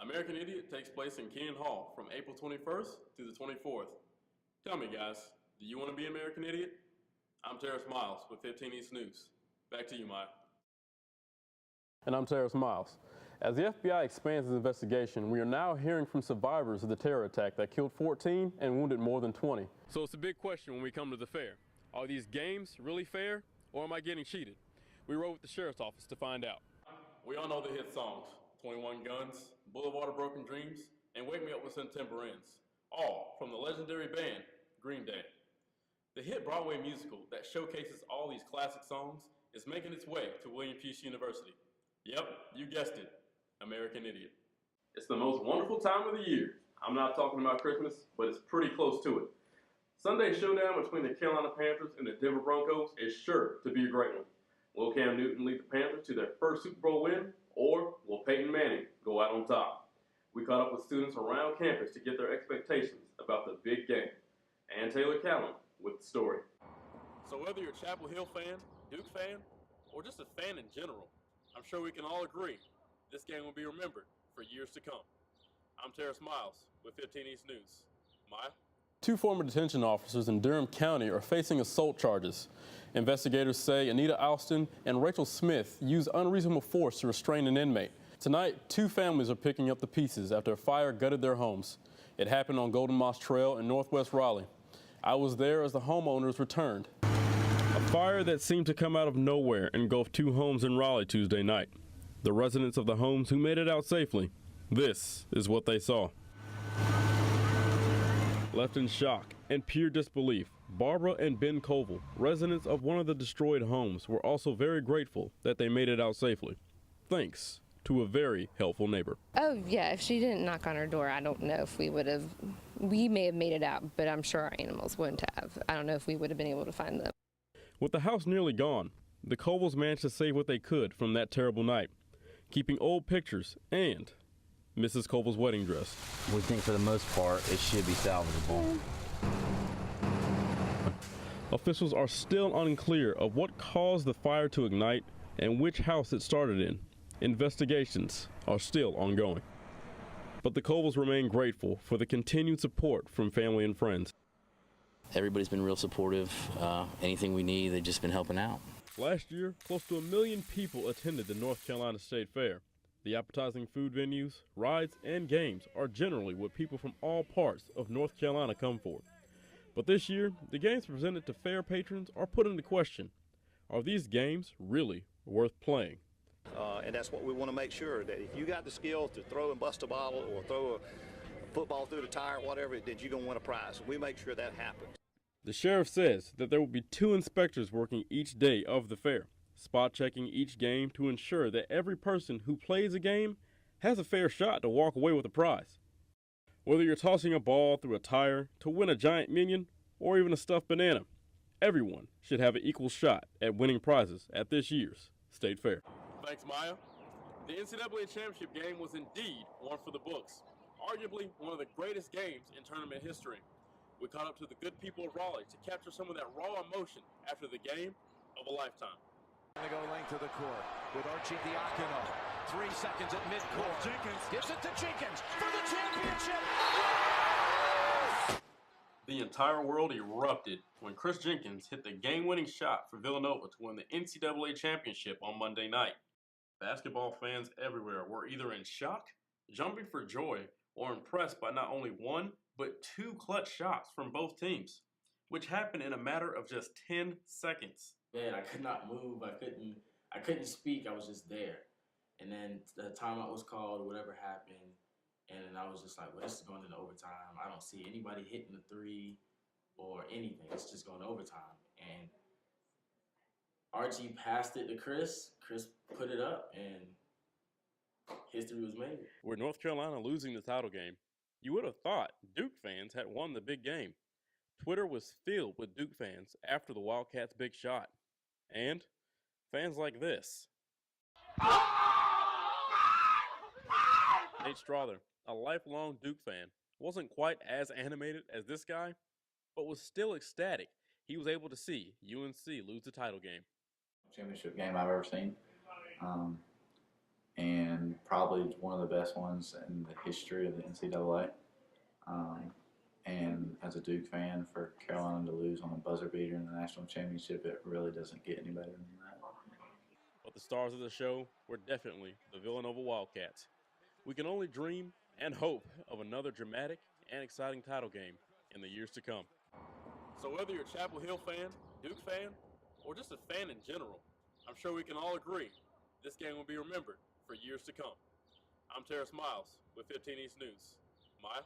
American Idiot takes place in Kenyon Hall from April 21st through the 24th. Tell me, guys, do you want to be an American Idiot? I'm Terrace Myles with 15 East News. Back to you, Mike. And I'm Terrace Myles. As the FBI expands its investigation, we are now hearing from survivors of the terror attack that killed 14 and wounded more than 20. So it's a big question when we come to the fair. Are these games really fair, or am I getting cheated? We rode with the sheriff's office to find out. We all know the hit songs, 21 Guns, Boulevard of Broken Dreams, and Wake Me Up When September Ends, all from the legendary band Green Day. The hit Broadway musical that showcases all these classic songs is making its way to William Peace University. Yep, you guessed it, American Idiot. It's the most wonderful time of the year. I'm not talking about Christmas, but it's pretty close to it. Sunday's showdown between the Carolina Panthers and the Denver Broncos is sure to be a great one. Will Cam Newton lead the Panthers to their first Super Bowl win, or will Peyton Manning go out on top? We caught up with students around campus to get their expectations about the big game. And Taylor Callum with the story. So whether you're a Chapel Hill fan, Duke fan, or just a fan in general, I'm sure we can all agree this game will be remembered for years to come. I'm Terrace Myles with 15 East News. Maya? Two former detention officers in Durham County are facing assault charges. Investigators say Anita Alston and Rachel Smith used unreasonable force to restrain an inmate. Tonight, two families are picking up the pieces after a fire gutted their homes. It happened on Golden Moss Trail in northwest Raleigh. I was there as the homeowners returned. A fire that seemed to come out of nowhere engulfed two homes in Raleigh Tuesday night. The residents of the homes who made it out safely, this is what they saw. Left in shock and pure disbelief, Barbara and Ben Koval, residents of one of the destroyed homes, were also very grateful that they made it out safely, thanks to a very helpful neighbor. Oh yeah, if she didn't knock on our door, I don't know if we may have made it out, but I'm sure our animals wouldn't have. I don't know if we would have been able to find them. With the house nearly gone, the Kovals managed to save what they could from that terrible night, keeping old pictures and Mrs. Koval's wedding dress. We think for the most part it should be salvageable. Officials are still unclear of what caused the fire to ignite and which house it started in. Investigations are still ongoing. But the Kovals remain grateful for the continued support from family and friends. Everybody's been real supportive. Anything we need, they've just been helping out. Last year, close to 1 million people attended the North Carolina State Fair. The appetizing food venues, rides, and games are generally what people from all parts of North Carolina come for. But this year, the games presented to fair patrons are put into question. Are these games really worth playing? And that's what we want to make sure, that if you got the skill to throw and bust a bottle or throw a football through the tire, whatever, then you're going to win a prize. We make sure that happens. The sheriff says that there will be 2 inspectors working each day of the fair, spot checking each game to ensure that every person who plays a game has a fair shot to walk away with a prize. Whether you're tossing a ball through a tire to win a giant minion or even a stuffed banana, everyone should have an equal shot at winning prizes at this year's State Fair. Thanks, Maya. The NCAA championship game was indeed one for the books, arguably one of the greatest games in tournament history. We caught up to the good people of Raleigh to capture some of that raw emotion after the game of a lifetime. They go length of the court with Archie Diacono. 3 seconds at midcourt. Jenkins gives it to Jenkins for the championship. The entire world erupted when Chris Jenkins hit the game-winning shot for Villanova to win the NCAA championship on Monday night. Basketball fans everywhere were either in shock, jumping for joy, or impressed by not only one, but 2 clutch shots from both teams, which happened in a matter of just 10 seconds. Man, I could not move. I couldn't speak. I was just there. And then the timeout was called or whatever happened. And then I was just like, well, this is going into overtime. I don't see anybody hitting the 3 or anything. It's just going to overtime. And Archie passed it to Chris. Chris put it up, and history was made. With North Carolina losing the title game, you would have thought Duke fans had won the big game. Twitter was filled with Duke fans after the Wildcats' big shot. And fans like this. Nate Strother, a lifelong Duke fan, wasn't quite as animated as this guy, but was still ecstatic he was able to see UNC lose the title game. Championship game I've ever seen. and probably one of the best ones in the history of the NCAA. And as a Duke fan, for Carolina to lose on a buzzer beater in the national championship, it really doesn't get any better than that. But the stars of the show were definitely the Villanova Wildcats. We can only dream and hope of another dramatic and exciting title game in the years to come. So whether you're a Chapel Hill fan, Duke fan, or just a fan in general, I'm sure we can all agree this game will be remembered for years to come. I'm Terrace Myles with 15 East News. Maya?